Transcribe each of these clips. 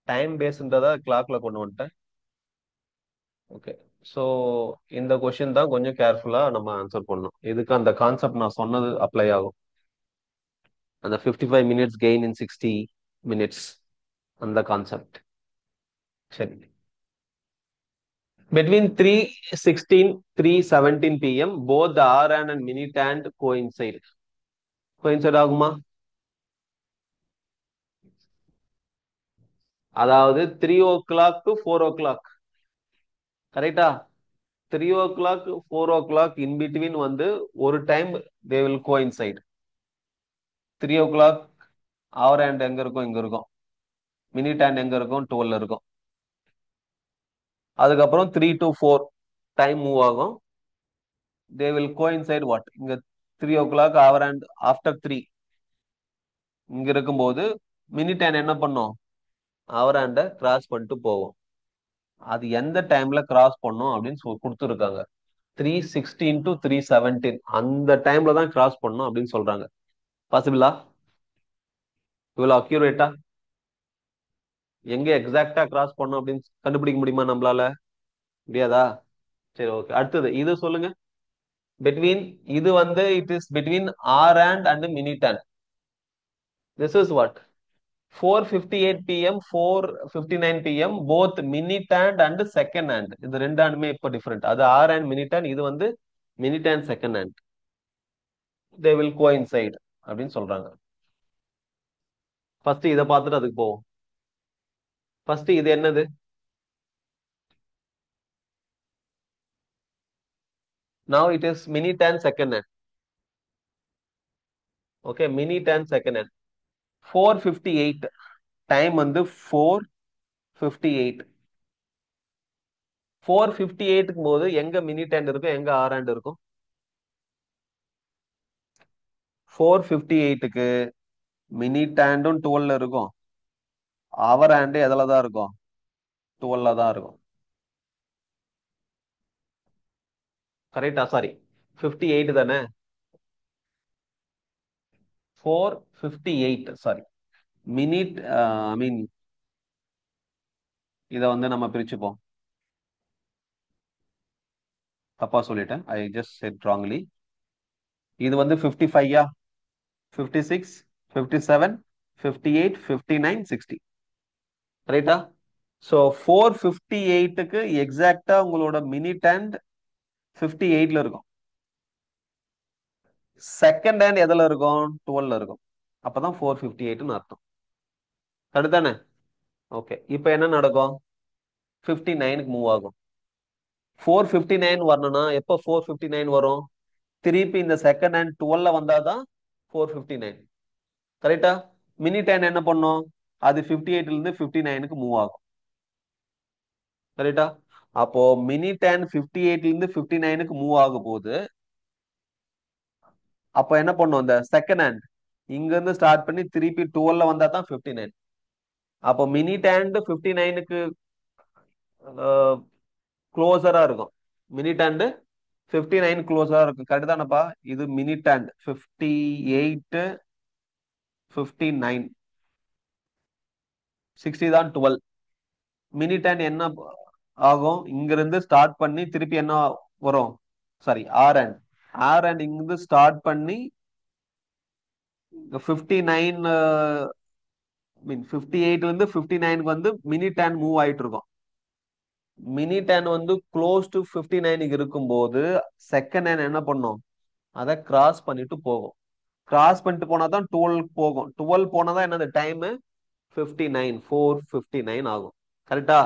Time பேஸ்ன்றதா கிளாக்ல கொண்டு வந்துட்டேன். ஓகே. ஸோ இந்த கொஷின் தான் கொஞ்சம் கேர்ஃபுல்லா நம்ம ஆன்சர் பண்ணணும். இதுக்கு அந்த கான்செப்ட் நான் சொன்னது அப்ளை ஆகும். அந்த 55 minutes கெயின் இன் 60 minutes அந்த கான்செப்ட். சரி. Between 3:16, 3:17 p.m., both the hour hand and minute hand coincide. Coincide ஆகுமா? அதாவது 3 o'clock to 4 o'clock. கரெக்டா? 3 o'clock, 4 o'clock in between வந்து ஒரு time they will coincide. 3 o'clock hour hand எங்க இருக்கும்? இங்க இருக்கும். மினிட் ஹேண்ட் எங்க இருக்கும்? 12 இருக்கும். அதுக்கப்புறம் 3 to 4 டைம் மூவ் ஆகும். they will coincide what? இங்க 3 o'clock hour hand after 3 இங்க இருக்கும்போது மினிட் ஹேண்ட் என்ன பண்ணும்? hour hand கிராஸ் பண்ணிட்டு போகும். அது எந்த டைம்ல கிராஸ் பண்ணும் அப்படின்னு கொடுத்துருக்காங்க. 3:16 to 3:17 அந்த டைம்ல தான் கிராஸ் பண்ணும் அப்படின்னு சொல்றாங்க. பாசிபிளா? இவ்வளவு அக்யூரேட்டா? எங்க எக்ஸாக்டா கிராஸ் பண்ணும் அப்படின்னு கண்டுபிடிக்க முடியுமா நம்மளால? முடியாதா? சரி, ஓகே. அடுத்தது இது சொல்லுங்க. பிட்வீன் இது வந்து it is between hour and minute hand. This is what? 4:58 p.m., 4:59 p.m., both minute hand and second hand. இது ரெண்டு ஹேண்டுமே இப்ப டிஃபரெண்ட். அது ஆர் அண்ட் மினிட் ஹேண்ட், இது வந்து minute and second hand. They will coincide அப்படின்னு சொல்றாங்க. ஃபர்ஸ்ட் இதை பார்த்துட்டு அதுக்கு போவோம். ஃபர்ஸ்ட் இது என்னது? now it is minute and second hand. Okay, minute and second hand. 4:58 time வந்து 4:58. 4:58க்கு போது எங்க மினிட் ஹேண்ட் இருக்கும், எங்க ஆர் ஹேண்ட் இருக்கும்? 4:58க்கு மினிட் ஹேண்டும் 12 இருக்கும். அவர் ஹேண்டு எதுல தான் இருக்கும்? 12 தான் இருக்கும். கரெக்டா? சாரி, 58 தானே? 4:58, சாரி. மினிட் ஐ மீன் இதை வந்து நம்ம பிரிச்சுப்போம். தப்பா சொல்லிட்டேன். I just set wrongly. இது வந்து 55யா? 56, 57, 58, 59, 60. ரைட்டா? ஸோ 4:58க்கு எக்ஸாக்டா உங்களோட மினிட் ஹேண்ட் 58ல இருக்கும். செகண்ட் ஹேண்ட் எதுல இருக்கும்? 12ல இருக்கும். அப்பதான் 4:58ன்னு அர்த்தம். அடுத்தானே? ஓகே. இப்போ என்ன நடக்கும்? 59க்கு மூவ் ஆகும். 4:59 வரணும்னா எப்போ 4:59 வரும்? திருப்பி இந்த செகண்ட் ஹேண்ட் 12ல வந்தாதான் 4:59. கரெக்டா? மினிட் ஹேண்ட் என்ன பண்ணும்? அது 58ல இருந்து 59க்கு மூவ் ஆகும். கரெக்டா? அப்போ மினிட் ஹேண்ட் 58ல இருந்து 59க்கு மூவ் ஆகும் போது அப்போ என்ன பண்ணும்? இந்த செகண்ட் ஹேண்ட் இங்க இருந்து ஸ்டார்ட் பண்ணி திருப்பி 12ல வந்தா தான் 59. அப்போ மினிட் ஹேண்ட் 59க்கு க்ளோசரா இருக்கும். மினிட் ஹேண்ட் 59 க்ளோஸா இருக்கு. கரெக்ட் தானப்பா? இது மினிட் ஹேண்ட் 58, 59, 60 தான் 12. மினிட் ஹேண்ட் என்ன ஆகும்? இங்க இருந்து ஸ்டார்ட் பண்ணி திருப்பி என்ன வரும்? Sorry, hour hand. Hour hand இங்க இருந்து ஸ்டார்ட் பண்ணி 59 மீன் 58ல இருந்து 59க்கு வந்து மினிட் ஹேண்ட் மூவ் ஆயிட்டு இருக்கும். மினிட் ஹேண்ட் வந்து க்ளோஸ் டு 59க்கு இருக்கும்போது செகண்ட் ஹேண்ட் என்ன பண்ணும்? அதை கிராஸ் பண்ணிட்டு போகும். கிராஸ் பண்ணிட்டு போனா தான் 12 போகும். 12 போனாதான் என்னது டைம்? 59, 4:59 ஆகும். கரெக்டா?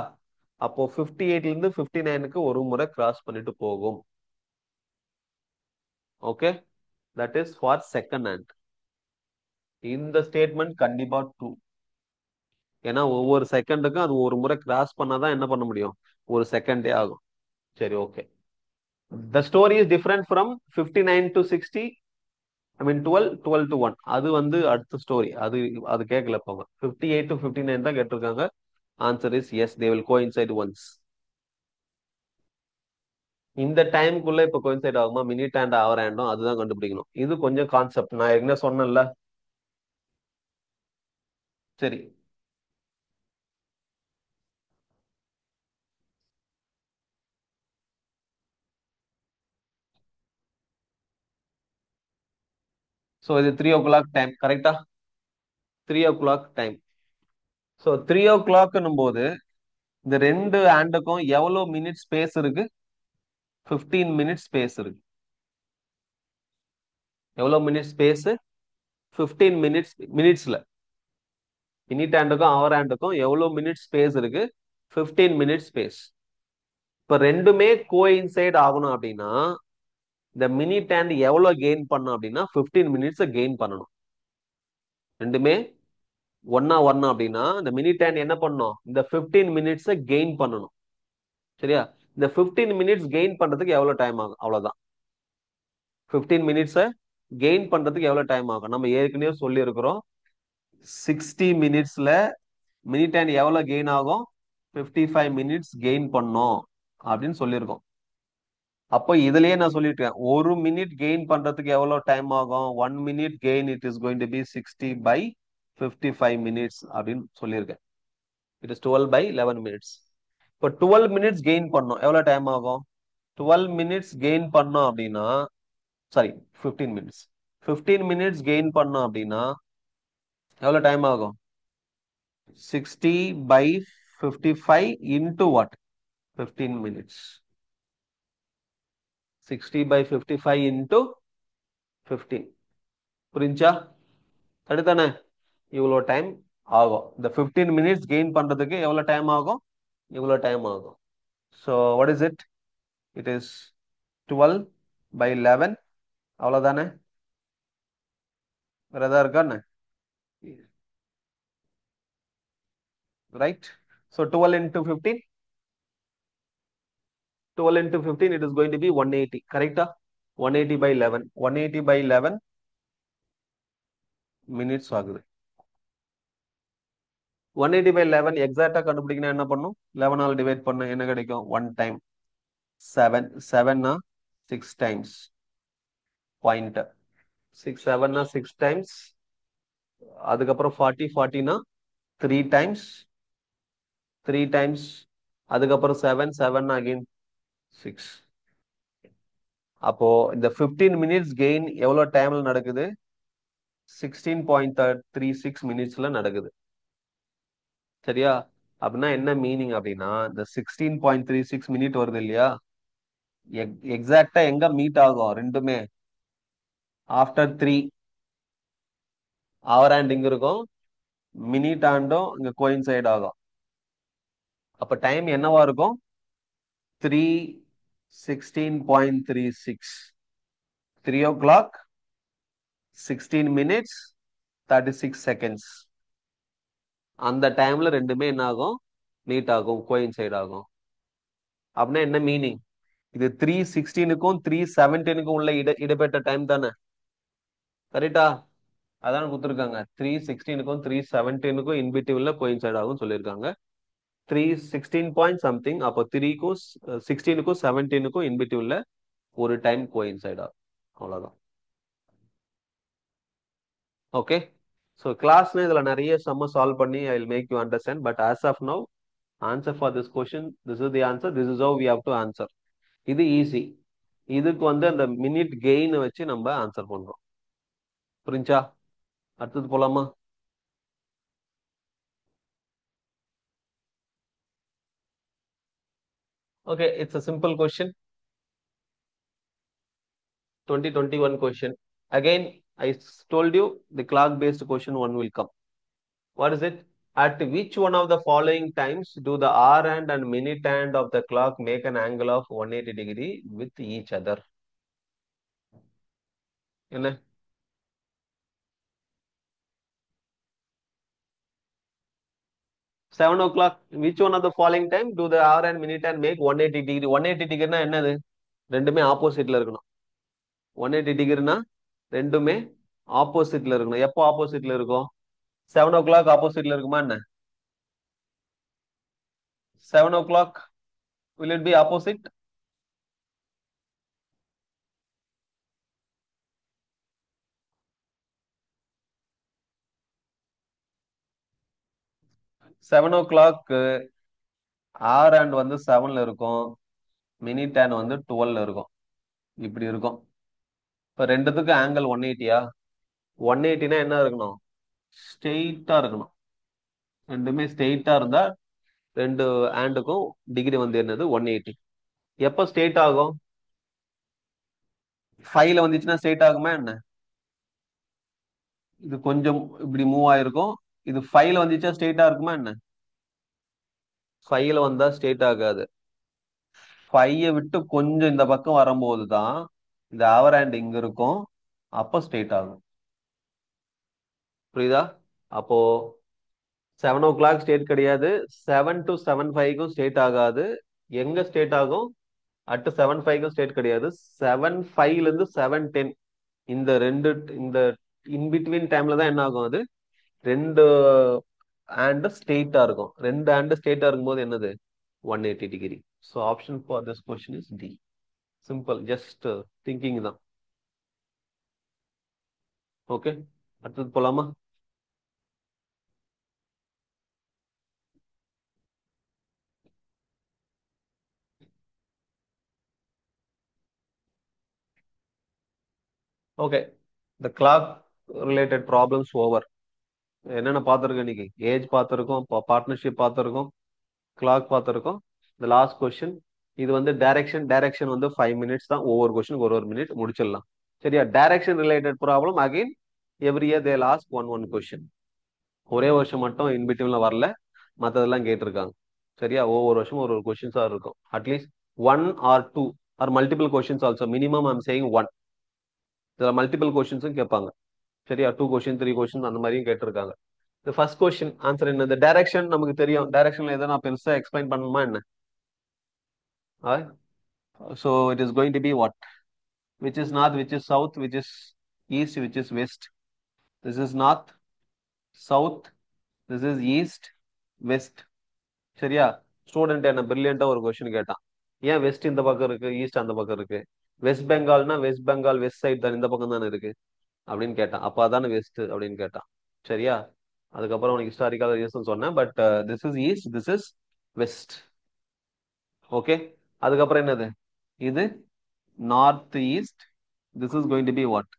அப்போ 58ல இருந்து 59க்கு ஒரு முறை கிராஸ் பண்ணிட்டு போகும். Okay, that is for second hand. இந்த ஸ்டேட்மெண்ட் கண்டிப்பா ட்ரூ. ஏன்னா ஒவ்வொரு செகண்டுக்கும் அது ஒரு முறை கிராஸ் பண்ணாதான் என்ன பண்ண முடியும்? ஒரு செகண்டே ஆகும். சரி, okay. The story is different from 59 to 60. I mean 12, 12 to 1. அது வந்து அடுத்த ஸ்டோரி. அது அது கேட்கல. போங்க. 58 to 59 தான் கேட்டிருக்காங்க. Answer is yes, they will coincide once. இந்த டைமுக்குள்ள இப்ப கோயின்சைட் ஆகுமா? மினிட் ஹேண்ட் அவர் ஹேண்டும் அதுதான் கண்டுபிடிக்கணும். இது கொஞ்சம் கான்செப்ட். நான் என்ன சொன்னேன்ல. சரி, ஸோ இது 3 o'clock டைம் கரெக்டா? 3 o'clock டைம். ஸோ 3 o'clockனும் போது இந்த ரெண்டு ஆண்டுக்கும் எவ்வளோ மினிட் ஸ்பேஸ் இருக்கு? 15 மினிட் ஸ்பேஸ் இருக்கு. எவ்வளோ மினிட் ஸ்பேஸ்? 15 மினிட்ஸ். மினிட்ஸ்ல மினிட் ஆண்டுக்கும் அவர் ஆண்டுக்கும் எவ்வளோ மினிட் ஸ்பேஸ் இருக்கு? 15 மினிட் ஸ்பேஸ். இப்ப ரெண்டுமே கோஇன்சைட் ஆகணும் அப்படின்னா இந்த மினிட் ஹேண்ட் எவ்வளவு கெயின் பண்ணும் அப்படின்னா 15 மினிட்ஸ் கெயின் பண்ணணும். ரெண்டுமே ஒன்னா அப்படின்னா இந்த மினிட் ஹேண்ட் என்ன பண்ணணும்? இந்த 15 மினிட்ஸ் கெயின் பண்ணணும். சரியா? இந்த 15 மினிட்ஸ் கெயின் பண்றதுக்கு எவ்வளவு டைம் ஆகும்? அவ்வளவுதான். 15 மினிட்ஸ் கெயின் பண்றதுக்கு எவ்வளவு டைம் ஆகும்? நம்ம ஏற்கனவே சொல்லி இருக்கிறோம். 60 மினிட்ஸ்ல மினிட் ஹேண்ட் எவ்வளவு கெயின் ஆகும்? 55 மினிட்ஸ் கெயின் பண்ணும் அப்படின்னு சொல்லியிருக்கோம். அப்போ இதுலயே நான் சொல்லிட்டேன், ஒரு மினிட் கெயின் பண்றதுக்கு எவ்வளவு டைம் ஆகும்? 1 minute gain it is going to be 60/55 minutes அப்படின்னு சொல்லியிருக்கேன். It is 12/11 minutes. இப்போ 12 மினிட்ஸ் கெயின் பண்ணோம், எவ்வளவு டைம் ஆகும்? 12 மினிட்ஸ் கெயின் பண்ணோம் அப்படின்னா, சாரி 15 மினிட்ஸ். 15 மினிட்ஸ் கெயின் பண்ணோம் அப்படின்னா எவ்வளவு டைம் ஆகும்? 60/55 இன்டு வாட்? 15 மினிட்ஸ். 60/55 இன்டு 15. புரிஞ்சா? அடுத்தானே இவ்வளோ டைம் ஆகும். இந்த 15 மினிட்ஸ் கெயின் பண்றதுக்கு எவ்வளவு டைம் ஆகும்? இவ்வளோ டைம் ஆகும். So what is it? It is 12/11. அவ்வளோதானே? வேற ஏதாவது இருக்கான்னு? Right. So 12 into 15. 12 into 15 it is going to be 180. கரெக்டா? 180/11. 180/11 மினிட்ஸ் ஆகுது. 180/11 எக்ஸாக்டா கண்டுபிடிக்கணும். என்ன பண்ணும்? 11 டிவைட் பண்ண என்ன கிடைக்கும்? 1 டைம். 7. 7 6 டைம்ஸ். Point 6 7 6 times. அதுக்கப்புறம் 40 40 3 டைம்ஸ். 3 டைம்ஸ். அதுக்கப்புறம் 7 7 அகைன் 6. அப்போ இந்த 15 மினிட்ஸ் கெயின் எவ்வளவு டைம்ல நடக்குது? 16.36 மினிட்ஸ்ல நடக்குது. சரியா? அப்படின்னா என்ன மீனிங் அப்படின்னா இந்த 16.36 மினிட் வருது இல்லையா, எக்ஸாக்டா எங்க மீட் ஆகும் ரெண்டுமே? ஆஃப்டர் 3 அவர் ஹேண்ட் இங்க இருக்கும், மினிட் ஹேண்டும் இங்க கோயின்சைட் ஆகும். அப்ப டைம் என்னவா இருக்கும்? 3:16.36. 3 o'clock 16 minutes 36 seconds. அந்த டைம்ல ரெண்டுமே என்ன ஆகும்? மீட் ஆகும், கோயின்சைட் ஆகும். அப்படின்னா என்ன மீனிங்? இது 3:16க்கும் 3:17க்கும் உள்ள இடைப்பட்ட டைம் தானே? கரெக்டா? அதான் கொடுத்துருக்காங்க. 3:16க்கும் 3:17க்கும் இன்பிட்வீன்ல கோயின்சைட் ஆகும் சொல்லியிருக்காங்க. 3:16 பாயிண்ட் சம்திங். அப்போ 3க்கும் 16க்கும் 17க்கும் இன்பிட்வீன்ல ஒரு டைம் கோயின்சைட் ஆகும். அவ்வளவுதான். ஓகே. ஸோ கிளாஸ்ல இதுல நிறைய சம்ம சால்வ் பண்ணி I will make you understand. But as of now answer for this question, this is the answer, this is how we have to answer. இது ஈஸி. இதுக்கு அந்த மினிட் கெயின் வச்சு நம்ம ஆன்சர் பண்றோம். புரிஞ்சா? அடுத்தது போலாமா? Okay, it's a simple question. 2021 question. Again, I told you the clock based question one will come. What is it? At which one of the following times do the hour hand and minute hand of the clock make an angle of 180 degree with each other? என்ன? 7 o'clock. Which one of the following time do the hour and minute hand make 180 degree? 180 டிகிரினா என்னது? ரெண்டுமே ஆப்போசிட்ல இருக்கணும். 180 டிகிரினா ரெண்டுமே ஆப்போசிட்ல இருக்கணும். எப்போ ஆப்போசிட்ல இருக்கும்? 7 o'clock ஆப்போசிட்ல இருக்குமா என்ன? 7 o'clock will it be opposite? 7 o'clock hour hand 7ல இருக்கும், மினிட் ஹேண்ட் 12ல இருக்கும். இப்படி இருக்கும். இப்ப ரெண்டுத்துக்கும் ஆங்கிள் 180யா? 180னா என்ன இருக்கணும்? ஸ்ட்ரெயிட்டா இருக்கணும். ரெண்டுமே ஸ்ட்ரெயிட்டா இருந்தா ரெண்டு ஹேண்டுக்கும் டிகிரி வந்து என்னது 180. எப்போ ஸ்ட்ரெயிட் ஆகும்? 5ல வந்துச்சுன்னா ஸ்ட்ரெயிட் ஆகுமா என்ன? இது கொஞ்சம் இப்படி மூவ் ஆயிருக்கும். இது 5ல வந்துச்சா ஸ்ட்ரெயிட்டா இருக்குமா என்ன? 5ல வந்தா ஸ்ட்ரெயிட் ஆகாது. 5 விட்டு கொஞ்சம் இந்த பக்கம் வரும்போது தான் இந்த ஹவர் ஹேண்ட் இங்க இருக்கும். அப்போ ஸ்ட்ரெயிட் ஆகும். புரியுதா? அப்போ 7 o'clock ஸ்டேட் கிடையாது. 7 to 7:05க்கும் ஸ்டேட் ஆகாது. எங்க ஸ்டேட் ஆகும்? அட் 7:05க்கும் ஸ்டேட் கிடையாது. 7:05ல இருந்து 7:10 இந்த ரெண்டு இந்த இன்பிட்வீன் டைம்ல தான் என்ன ஆகும்? அது ரெண்டு ஹேண்ட் ஸ்ட்ரெயிட்டா இருக்கும். ரெண்டு ஹேண்ட் ஸ்ட்ரெயிட்டா இருக்கும்போது என்னது? 180 degree. So option for this question is D. Simple, just thinking தான். ஓகே, அடுத்தது போலாமா? ஓகே, இந்த கிளாக் ரிலேட்டட் ப்ராப்ளம்ஸ் ஓவர். என்னென்ன பார்த்துருக்கோம் இன்னைக்கு? ஏஜ் பார்த்துருக்கோம், பார்ட்னர்ஷிப் பார்த்துருக்கோம், கிளாக் பார்த்துருக்கோம். இந்த லாஸ்ட் கொஸ்டின் இது வந்து டைரக்ஷன் வந்து 5 minutes தான். ஒவ்வொரு கொஸ்டின் ஒரு ஒரு மினிட் முடிச்சிடலாம். சரியா? Direction related problem again every year they lost one question. ஒரே வருஷம் மட்டும் இன்பிட்வீன்ல வரல, மற்றதெல்லாம் கேட்டிருக்காங்க. சரியா? ஒவ்வொரு வருஷமும் ஒரு ஒரு கொஸ்டின்ஸா இருக்கும். At least 1 or 2 or multiple questions also. Minimum I'm saying 1. இதுல மல்டிபிள் கொஸ்டின்ஸும் கேட்பாங்க. சரியா? 2 கொஸ்டின் 3 கொஸ்டின் அந்த மாதிரியும் கேட்டிருக்காங்க. இந்த ஃபர்ஸ்ட் கொஸ்டின் ஆன்சர் என்ன? இந்த டைரக்ஷன் நமக்கு தெரியும். டைரக்ஷன்ல எதை நான் பெருசா எக்ஸ்பிளைன் பண்ணணுமா என்ன? So it is going to be what? Which is north, which is south, which is east, which is west. This is north, south, this is east, west. சரியா? ஸ்டூடெண்ட் என்ன பிரில்லியண்டா ஒரு கொஸ்டின் கேட்டான். ஏன் வெஸ்ட் இந்த பக்கம் இருக்கு, ஈஸ்ட் அந்த பக்கம் இருக்கு? வெஸ்ட் பெங்கால்னா வெஸ்ட் பெங்கால் வெஸ்ட் சைடு தான், இந்த பக்கம் தானே இருக்கு அப்படின்னு கேட்டான். அப்ப அதானே வெஸ்ட் அப்படின்னு கேட்டான். சரியா? அதுக்கப்புறம் உனக்கு ஹிஸ்டாரிக்கல் ரீசன் சொன்னேன். But this is east, this is west. Okay, அதுக்கப்புறம் என்னது? இது north east. This is going to be what?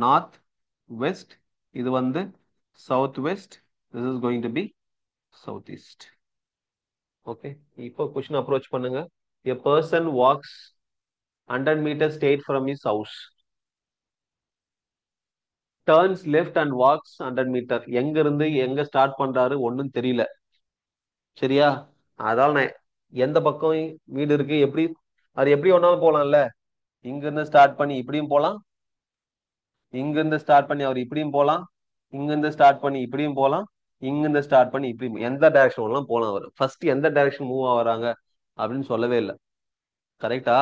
North west. இது வந்து south west. This is going to be south east. Okay, இப்போ கொஸ்டின் அப்ரோச் பண்ணுங்க. A person walks 100 meters straight from his house, turns left and walks 100 meter. எங்க இருந்து எங்க start பண்றாரு ஒன்னும் தெரியல. சரியா? அதால நான் எந்த பக்கம் வீடு இருக்கு, எப்படி அது எப்படி ஒன்னாலும் போலாம்ல. இங்க இருந்து ஸ்டார்ட் பண்ணி இப்படியும் போலாம், இங்க இருந்து ஸ்டார்ட் பண்ணி அவர் இப்படியும் போலாம், இங்க இருந்து ஸ்டார்ட் பண்ணி இப்படியும் போலாம், இங்க இருந்து ஸ்டார்ட் பண்ணி இப்படியும், எந்த டைரக்ஷன் எல்லாம் போலாம். அவர் ஃபர்ஸ்ட் எந்த டைரக்ஷன் மூவ் ஆகுறாங்க அப்படின்னு சொல்லவே இல்லை. கரெக்டா?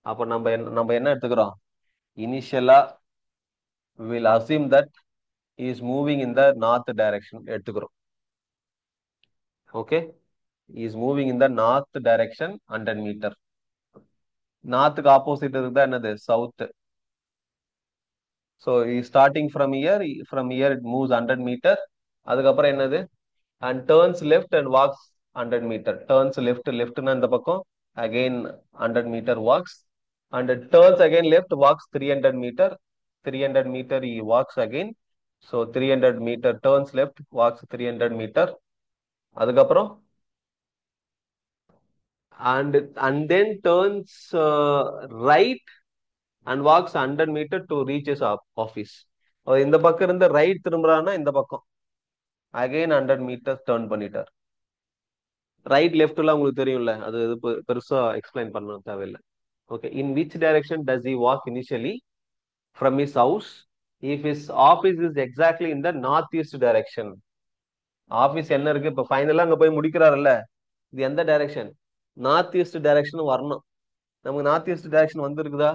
அப்ப நம்ம என்ன எடுத்துக்கிறோம்? இனிஷியலா will assume that is moving in the north direction எடுத்துக்கிறோம். Okay, is moving in the north direction 100 metre. நார்த்துக்கு ஆப்போசிட் இருக்குதா என்னது? South. So starting from here it moves 100 metre. அதுக்கப்புறம் என்னது? And turns left and walks 100 metre. Turns லெஃப்ட்னா இந்த பக்கம் again 100 metre walks. And turns again left walks 300 metre. 300 metre he walks again. So 300 metre turns left walks 300 metre. அதுக்கப்புறம் and and then turns right and walks 100 metre to reach his office. இந்த பக்கம் இருந்து right திரும்புறான்னா இந்த பக்கம் again 100 metre turn பண்ணிட்டார். Right லெஃப்ட்லாம் உங்களுக்கு தெரியும்ல, அது இது பெருசா எக்ஸ்பிளைன் பண்ண தேவையில்லை. Okay, in which direction does he walk initially from his house if his office is exactly in the northeast direction? Office என்ன இருக்கு இப்ப ஃபைனலா அங்க போய் முடிக்கிறாருல்ல, இது எந்த டைரக்ஷன்? நார்த் ஈஸ்ட் டைரக்ஷன் வரணும். நமக்கு நார்த் ஈஸ்ட் டைரக்ஷன் வந்திருக்குதா?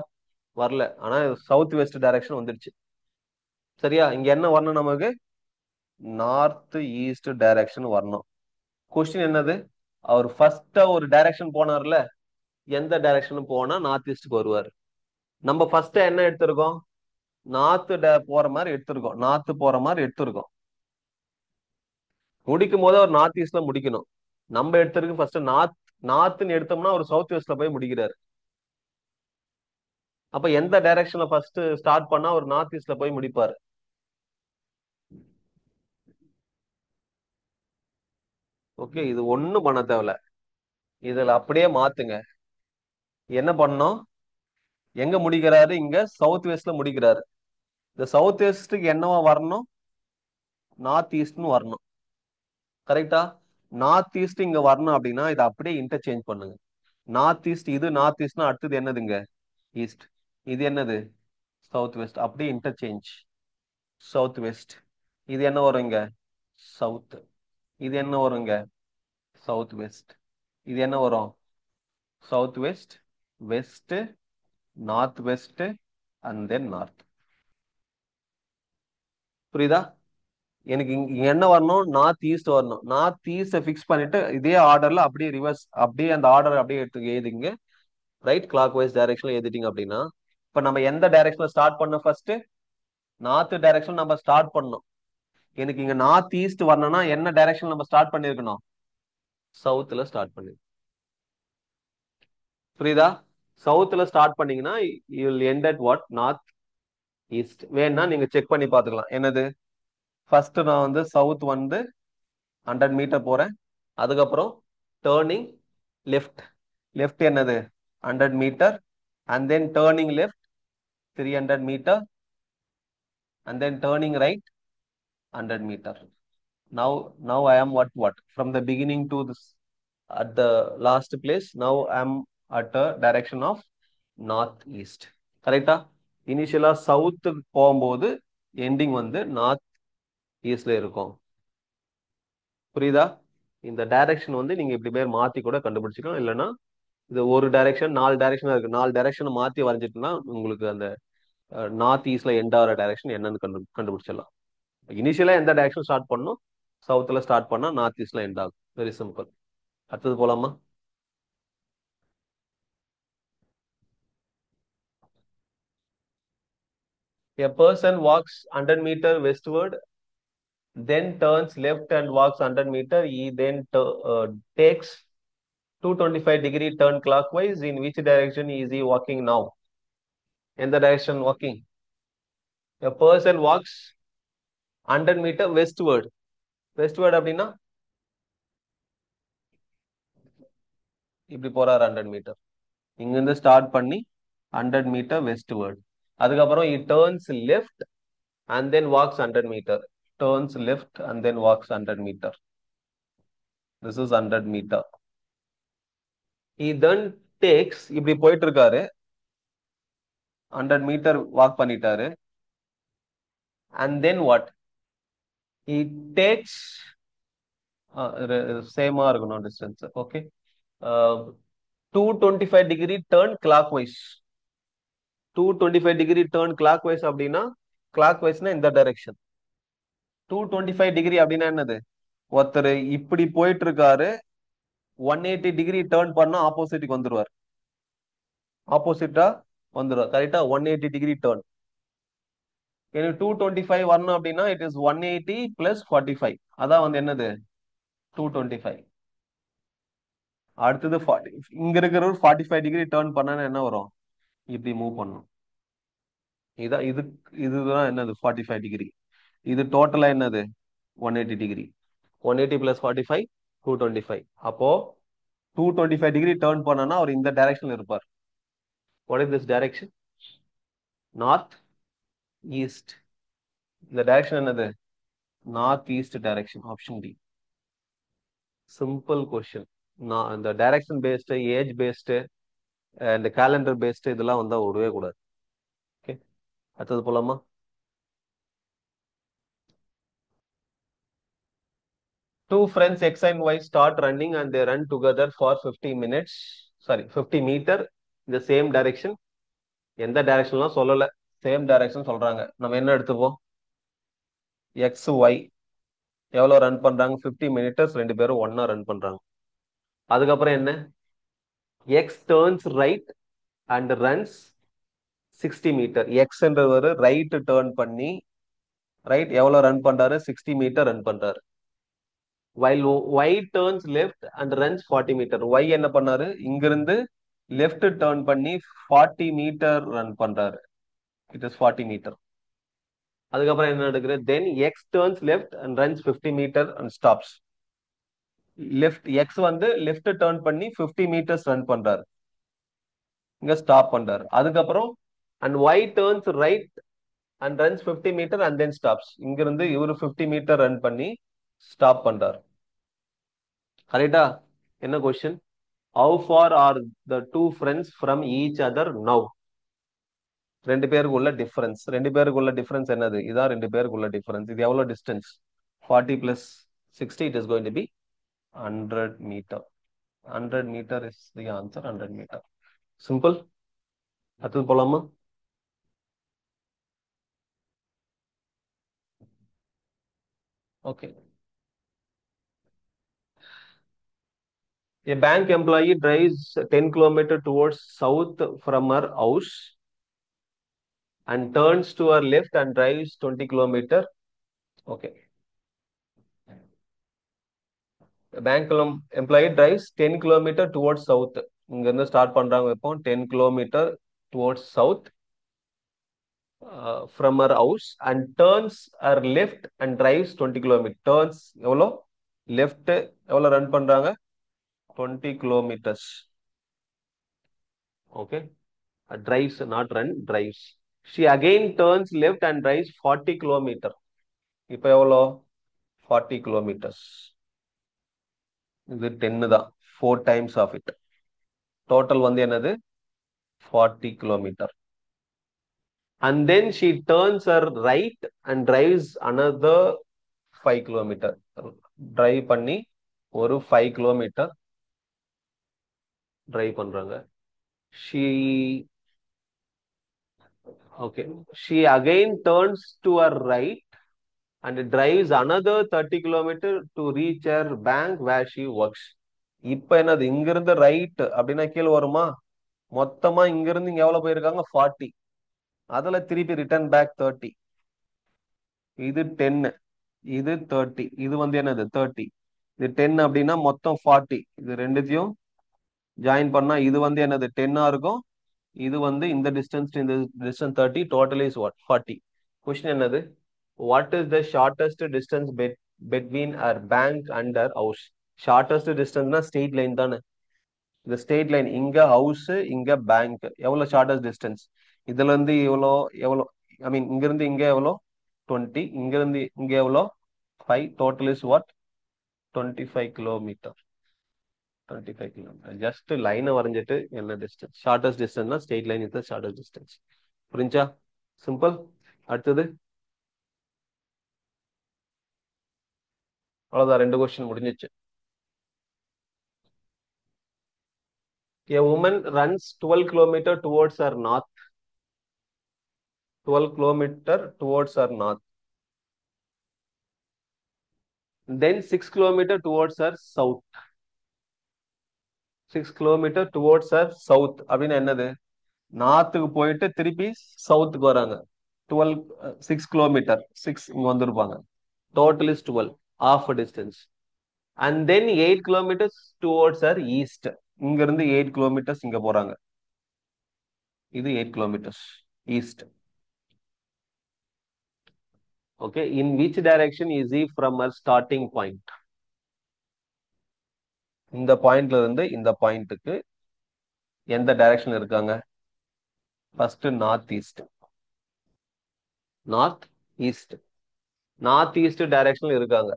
வரல. ஆனா சவுத் வெஸ்ட் டைரக்ஷன் வந்துருச்சு. சரியா? இங்க என்ன வரணும்? நமக்கு நார்த் ஈஸ்ட் டைரக்ஷன் வரணும். கொஸ்டின் என்னது? அவர் ஃபர்ஸ்டா ஒரு டைரக்ஷன் போனார்ல, எந்த டைரக்ஷன் போனா நார்த் ஈஸ்ட்க்கு வருவார்? நம்ம ஃபர்ஸ்ட் என்ன எடுத்திருக்கோம்? நார்த் போற மாதிரி எடுத்திருக்கோம். நார்த் போற மாதிரி எடுத்திருக்கோம். முடிக்கும் போது அவர் நார்த் ஈஸ்ட்ல முடிக்கணும். நம்ம எடுத்திருக்கு ஃபர்ஸ்ட் நார்த்னு எடுத்தோம்னா ஒரு சவுத் வெஸ்ட்ல போய் முடிக்கிறாரு. அப்ப எந்த டைரக்ஷன்ல ஃபர்ஸ்ட் ஸ்டார்ட் பண்ணா ஒரு நார்த் ஈஸ்ட்ல போய் முடிப்பாரு? ஓகே, இது ஒண்ணும் பண்ண தேவையில்ல. இதுல அப்படியே மாத்துங்க. என்ன பண்ணணும்? எங்க முடிக்கிறாரு? இங்க சவுத் வெஸ்ட்ல முடிக்கிறாரு. இந்த சவுத் வெஸ்ட்டுக்கு என்னவா வரணும்? நார்த் ஈஸ்ட்னு வரணும். கரெக்டா? நார்த் ஈஸ்ட் இங்க வரணும் அப்படின்னா இதை அப்படியே இன்டர்சேஞ்ச் பண்ணுங்க. நார்த் ஈஸ்ட், இது நார்த் ஈஸ்ட்னா அடுத்தது என்னதுங்க? ஈஸ்ட். இது என்னது? South west. அப்படியே இன்டர்சேஞ்ச். South west. இது என்ன வரும் இங்க? சவுத். இது என்ன வரும் இங்க? South west. இது என்ன வரும்? South west, west, north west, and then north. புரியுதா? எனக்கு இங்க என்ன வரணும்? நார்த் ஈஸ்ட் வரணும். நார்த் ஈஸ்ட ஃபிக்ஸ் பண்ணிட்டு இதே ஆர்டர்ல அப்படியே ரிவர்ஸ், அப்படியே அந்த ஆர்டர் அப்படியே எடுத்து எழுதிங்க. ரைட் கிளாக் வைஸ் டைரக்ஷன்ல எழுதிட்டீங்க அப்படின்னா, இப்ப நம்ம எந்த டைரக்ஷன்ல ஸ்டார்ட் பண்ணோம்? ஃபர்ஸ்ட் நார்த் டைரக்ஷன் நம்ம ஸ்டார்ட் பண்ணோம். எனக்கு இங்க நார்த் ஈஸ்ட் வரணும்னா என்ன டைரக்ஷன் நம்ம ஸ்டார்ட் பண்ணிருக்கணும்? சவுத்ல ஸ்டார்ட் பண்ணி. புரியுதா? சவுத்ல ஸ்டார்ட் பண்ணீங்கன்னா you will end at what? North east. வேணா நீங்க செக் பண்ணி பாத்துக்கலாம். என்னது? ஃபர்ஸ்ட் நான் வந்து சவுத் வந்து 100 மீட்டர் போறேன். அதுக்கப்புறம் டேர்னிங் லெஃப்ட். லெஃப்ட் என்னது? 100 metre. And then turning left 300 metre. And then turning right 100 metre. Now I am what from the beginning to this at the last place. Now I am at a direction of north east. கரெக்டா? இனிஷியலா சவுத்துக்கு போகும்போது ending வந்து north ஈஸ்ட்ல இருக்கும். புரியுதா? இந்த direction வந்து நீங்க இப்படி பேர் மாத்தி கூட கண்டுபிடிச்சிக்கலாம். இல்லைன்னா இது ஒரு டைரக்ஷன், 4 டைரக்ஷனா இருக்கு. 4 டைரக்ஷனை மாத்தி வரைஞ்சிட்டுனா உங்களுக்கு அந்த நார்த் ஈஸ்ட்ல எண்ட் ஆகிற டைரக்ஷன் என்னன்னு கண்டுபிடிச்சிடலாம். இனிஷியலா எந்த டைரக்ஷன் ஸ்டார்ட் பண்ணணும்? சவுத்ல ஸ்டார்ட் பண்ணா நார்த் ஈஸ்ட்ல எண்ட் ஆகும். Very simple. அடுத்தது போலாமா? A person walks 100 meter westward, then turns left and walks 100 meter. He then takes 225-degree turn clockwise. In which direction is he walking now? In the direction walking. A person walks 100 meter westward. Westward அப்படின்னா இப்படி போறாரு 100 metre. இங்கிருந்து start பண்ணி 100 metre வெஸ்ட்வர்ட். அதுக்கப்புறம் he turns left and then walks 100 meter. Turns left and then walks 100 meter. This is 100 meter. He then takes, இப்படி போயிட்டு இருக்காரு, 100 metre walk பண்ணிட்டாரு. And then what? He takes சேமா இருக்கணும் distance. Okay, 225-degree turn clockwise. 225-degree turn clockwise அப்படின்னா clockwise-னா இந்த direction. 225-degree அப்படின்னா என்னது? ஒருத்தர் இப்படி போயிட்டு இருக்காரு, 180-degree டேர்ன் பண்ணா ஆப்போசிட்டுக்கு வந்துருவார். ஆப்போசிட்டா வந்துருவார். கரெக்டா? 180-degree turn. எனக்கு 225 வரணும் அப்படின்னா இட் இஸ் 180 பிளஸ் 45. அதான் வந்து என்னது? 225. அடுத்தது 40. இங்க இருக்கிற ஒரு 45-degree டேர்ன் பண்ணா என்ன வரும்? இப்படி மூவ் பண்ணும். இதான் இதுதான் என்னது? 45-degree. இது டோட்டலா என்னது? 180-degree. 180 பிளஸ் 45 225. அப்போ 225-degree டேர்ன் பண்ணனா அவர் இந்த டைரக்ஷன்ல இருப்பார். What is this direction? North east. இந்த டைரக்ஷன் என்னது? North east direction. Option D. Simple question. நான் இந்த டைரக்ஷன் பேஸ்டு, ஏஜ் பேஸ்டு, இந்த கேலண்டர் பேஸ்டு இதெல்லாம் வந்தா விடவே கூடாது. ஓகே, அடுத்தது போலாமா? Two friends X and Y start running and they run together for 50 minutes. Sorry, 50 meter in the same direction. எந்த டைரக்ஷன்லாம் சொல்லல, சேம் டைரக்ஷன் சொல்றாங்க. நம்ம என்ன எடுத்துப்போம்? எக்ஸ் ஒய் எவ்வளவு ரன் பண்றாங்க? 50 மினிட்ஸ். ரெண்டு பேரும் ஒன்னா ரன் பண்றாங்க. அதுக்கப்புறம் என்ன? X turns right and runs 60 metre. எக்ஸ்ன்றவர் ரைட் டேர்ன் பண்ணி ரைட் எவ்வளவு ரன் பண்றாரு? 60 மீட்டர் ரன் பண்றாரு. while y turns left and runs 40 metre. y என்ன பண்ணாரு? இங்கிருந்து லெஃப்ட் டர்ன் பண்ணி 40 மீட்டர் ரன் பண்றாரு. It is 40 metre. அதுக்கப்புறம் என்ன நடக்குது? Then X turns left and runs 50 metre and stops. Left X வந்து லெஃப்ட் டர்ன் பண்ணி 50 மீட்டர்ஸ் ரன் பண்றாரு, இங்க ஸ்டாப் பண்றாரு. அதுக்கப்புறம் and Y turns right and runs 50 metre and then stops. இங்க இருந்து இவரு 50 மீட்டர் ரன் பண்ணி ஸ்டாப் பண்றாரு. கரெக்டா? என்ன question? How far are the two friends from each other now? ரெண்டு பேருக்கு உள்ள டிஃபரன்ஸ். ரெண்டு பேருக்கு உள்ள டிஃபரன்ஸ் என்னது? இதான் ரெண்டு பேருக்கு உள்ள டிஃபரன்ஸ். இது எவ்வளவு distance? 40 plus 60, it is going to be 100 meter. 100 meter is the answer. 100 meter. Simple. அடுத்தது போலாமா? Okay. A bank employee drives 10 kilometers towards south from her house and turns to her left and drives 20 kilometers. Okay. A bank employee drives 10 kilometers towards south. இங்க இருந்து start பண்றாங்க. இப்போ 10 kilometers towards south from her house and turns her left and drives 20 kilometers. Turns எவ்வளோ? Left எவ்வளோ run பண்றாங்க? 20 kilometers. Okay. Drives, not run, drives. She again turns left and drives 40 kilometers. இப்போ எவ்வளோ? 40 kilometers. இது 10 தான். 4 times of it. Total வந்து என்னது? 40 kilometers. And then she turns her right and drives another 5 kilometers. Drive பண்ணி ஒரு 5 kilometers drive பண்றாங்க. She okay. She again turns to her right and drives another 30 kilometers to reach her bank where she works. இப்ப என்னது? இங்கிருந்து right அப்படின்னா கீழே வருமா? மொத்தமா இங்கிருந்து இங்க எவ்வளவு போயிருக்காங்க? 40. அதுல திருப்பி ரிட்டர்ன் பேக் 30. இது 10, இது 30, இது வந்து என்னது? 30. இது 10 அப்படின்னா மொத்தம் 40. இது ரெண்டுத்தையும் ஜாயின் பண்ணா இது வந்து என்னது? 10 இருக்கும். இது வந்து இந்த distance 30. Total is what? 40. Question என்னது? What is the shortest distance between our bank and our house? Shortest டிஸ்டன்ஸ்னா ஸ்ட்ரெயிட் லைன் தானே. இந்த ஸ்ட்ரெயிட் லைன் இங்க ஹவுஸ், இங்க பேங்க், எவ்வளவு ஷார்டஸ்ட் டிஸ்டன்ஸ்? இதுல இருந்து இவ்வளோ எவ்வளோ? ஐ மீன் இங்க இருந்து இங்க எவ்வளோ? 20. இங்க இருந்து இங்க எவ்வளோ? 5. Total is what? 25 kilometre. 25 kilometre. Just லைனை வரைஞ்சிட்டு என்ன டிஸ்டன்ஸ்? ஷார்டஸ்ட் டிஸ்டன்ஸ்னா straight line is the shortest distance. புரிஞ்சா? சிம்பிள். அடுத்தது அவ்வளவுதான். ரெண்டு கொஸ்டின் முடிஞ்சிச்சு. A woman runs 12 kilometers towards her north. 12 kilometers towards her north. Then 6 kilometers towards her south. 6 kilometers towards her south. அப்படின்னா என்னது? நார்த்துக்கு போயிட்டு திருப்பி சவுத்துக்கு வராங்க. 12 6 kilometers. 6 இங்க வந்திருப்பாங்க. Total is 12. Half a distance. And then 8 kilometers towards her east. இங்க இருந்து 8 kilometers இங்க போறாங்க. இது 8 kilometers east. Okay. In which direction is he from her starting point? இந்த பாயிண்ட்ல இருந்து இந்த பாயிண்ட்டுக்கு எந்த டைரக்ஷன் இருக்காங்க? First north east. North east. North east டைரக்ஷன்ல இருக்காங்க.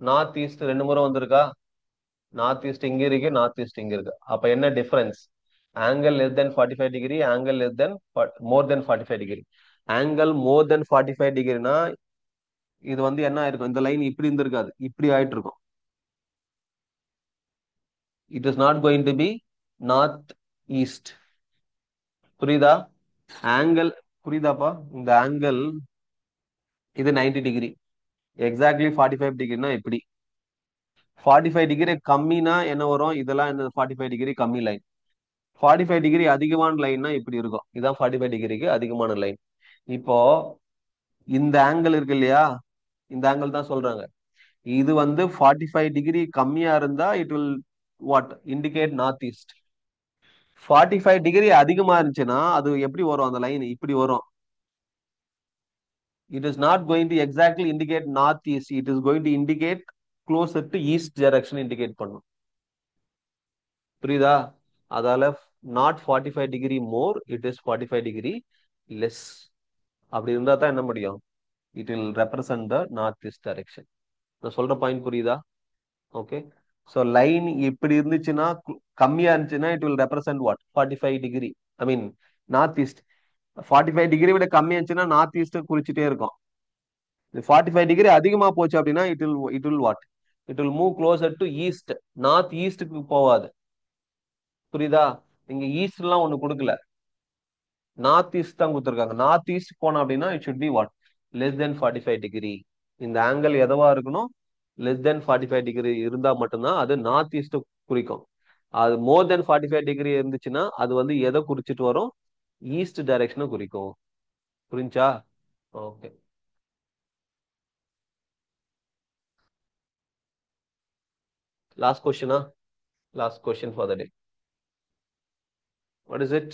நார்த் ஈஸ்ட் ரெண்டு முறை வந்திருக்கா? நார்த் ஈஸ்ட் இங்க இருக்கு, நார்த் ஈஸ்ட் இங்க இருக்கு. அப்ப என்ன difference? Angle less than 45 degree, angle less than more than 45 degree. Angle more than 45 டிகிரினா இது வந்து என்ன ஆயிருக்கும்? இந்த லைன் இப்படி இருந்திருக்காது, இப்படி ஆயிட்டு இருக்கும். It is not going to be north east. புரியுதா? ஆங்கிள் புரியுதாப்பா? இந்த ஆங்கிள் இது 90 டிகிரி, எக்ஸாக்ட்லி 45 டிகிரினா இப்படி. 45 டிகிரி கம்மினா என்ன வரும்? இதெல்லாம் என்ன? 45 டிகிரி கம்மி லைன். 45 டிகிரி அதிகமான லைன்னா இப்படி இருக்கும். இதான் 45 டிகிரிக்கு அதிகமான லைன். இப்போ இந்த ஆங்கிள் இருக்கு இல்லையா? இந்த ஆங்கிள் தான் சொல்றாங்க. இது வந்து 45 டிகிரி கம்மியா இருந்தா it will what? Indicate north east. 45 degree அதிகமா இருந்துச்சுன்னா அது எப்படி வரும் அந்த லைன் இப்படி வரும். It is not going to exactly indicate northeast. It is going to indicate closer to east direction indicate பண்ணும். புரியுதா? அதால not 45 degree more, it is 45 degree less. அப்படி இருந்தா தான் என்ன முடியும்? It will represent the northeast direction. நான் சொல்ற பாயிண்ட் புரியுதா? ஓகே. ஸோ லைன் இப்படி இருந்துச்சுன்னா கம்மியா இருந்துச்சுன்னா it will represent what? 45 degree. I mean north east. 45 degree விட கம்மியா இருந்துச்சுன்னா நார்த் ஈஸ்ட் குறிச்சிட்டே இருக்கும். 45 டிகிரி அதிகமா போச்சு அப்படின்னா it will what, it will move closer to east. North ஈஸ்டுக்கு போவாது. புரியுதா? இங்க ஈஸ்ட் எல்லாம் ஒண்ணு கொடுக்கல, நார்த் ஈஸ்ட் தான் கொடுத்துருக்காங்க. நார்த் ஈஸ்ட் போனோம் அப்படின்னா it should be what, less than 45 degree. இந்த ஆங்கிள் எதவா இருக்கணும், less than 45 டிகிரி இருந்தா மட்டும்தான் அது நார்த் ஈஸ்ட் குறிக்கும். அது மோர் தென் 45 டிகிரி இருந்துச்சுன்னா அது வந்து எதை குறிச்சிட்டு வரும், ஈஸ்ட் டைரக்ஷனை குறிக்கும். புரிஞ்சா? ஓகே. லாஸ்ட் கொஸ்டினா? Last question for the day. What is it?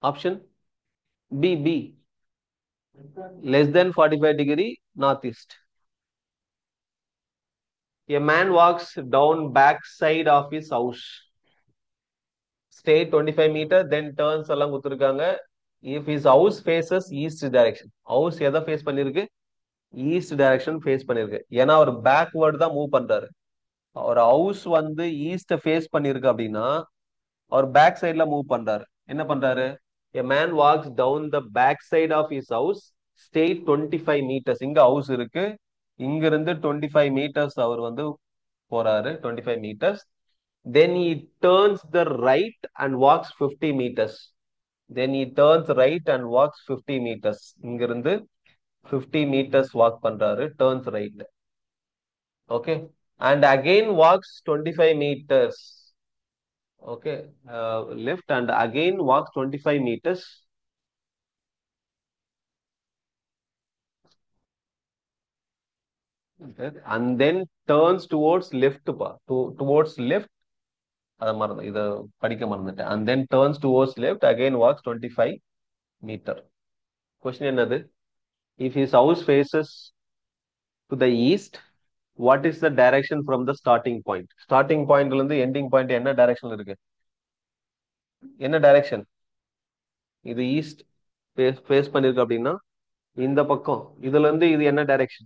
Option B, B. Less than 45 degree northeast. A man walks down back side of his house. Stay 25 meter, then turns along kuthirukanga. If his house faces east direction. House எதை face பண்ணிருக்கு? East direction face பண்ணிருக்கு. ஏன்னா அவர் backward தான் move பண்றாரு. அவர் house வந்து ஈஸ்ட face பண்ணிருக்கு அப்படின்னா அவர் back சைட்ல மூவ் பண்றாரு. என்ன பண்றாரு? A man walks down the back side of his house, stay 25 meters. இங்க ஹவுஸ் இருக்கு, இங்க இருந்து 25 meters அவர் வந்து போறாரு, 25 meters. Then he turns the right and walks 50 meters. Then he turns right and walks 50 meters. இங்க இருந்து 50 meters walk பண்றாரு, turns right. Okay. And again walks 25 meters. Okay. Left and again walks 25 meters. Okay. And then turns towards left, towards left. அதை மறந்து இதை படிக்க மறந்துட்டேன். And then turns towards left, again walks 25 meter. Question என்னது? If his house faces to the east, what is the direction from the starting point? Starting point ல இருந்து ending point என்ன direction இருக்கு? என்ன direction? இது east face பண்ணிருக்கு அப்படின்னா இந்த பக்கம் இதுல இருந்து இது என்ன direction?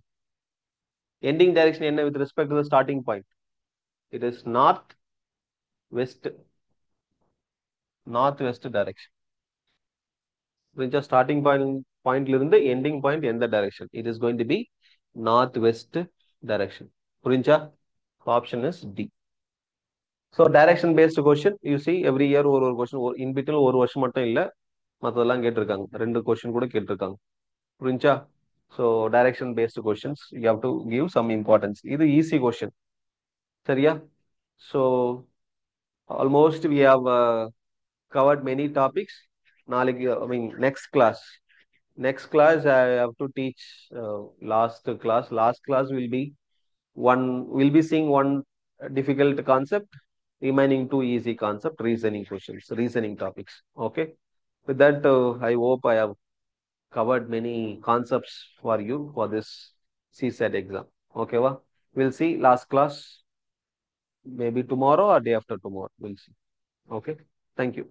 Ending direction என்ன with respect to the starting point? It is north west, northwest direction. புரிஞ்சா? ஸ்டார்டிங் பாயிண்ட்ல இருந்து எண்டிங் பாயிண்ட் எந்த direction? It is going to be north west direction. புரிஞ்சா? Option is D. So direction based question you see every year ஒரு ஒரு question, in between ஒரு வருஷம் மட்டும் இல்லை, மற்றதெல்லாம் கேட்டிருக்காங்க. 2 கொஸ்டின் கூட கேட்டிருக்காங்க. புரிஞ்சா? So direction based questions you have to give some importance. இது ஈஸி கொஸ்டின். சரியா? So almost we have covered many topics. நாளைக்கு I mean next class I have to teach last class. Last class will be seeing one difficult concept, remaining 2 easy concept, reasoning questions, reasoning topics. Okay. With that, I hope I have covered many concepts for you for this CSAT exam. Okay, va? We'll see last class maybe tomorrow or day after tomorrow. We'll see. Okay. Thank you.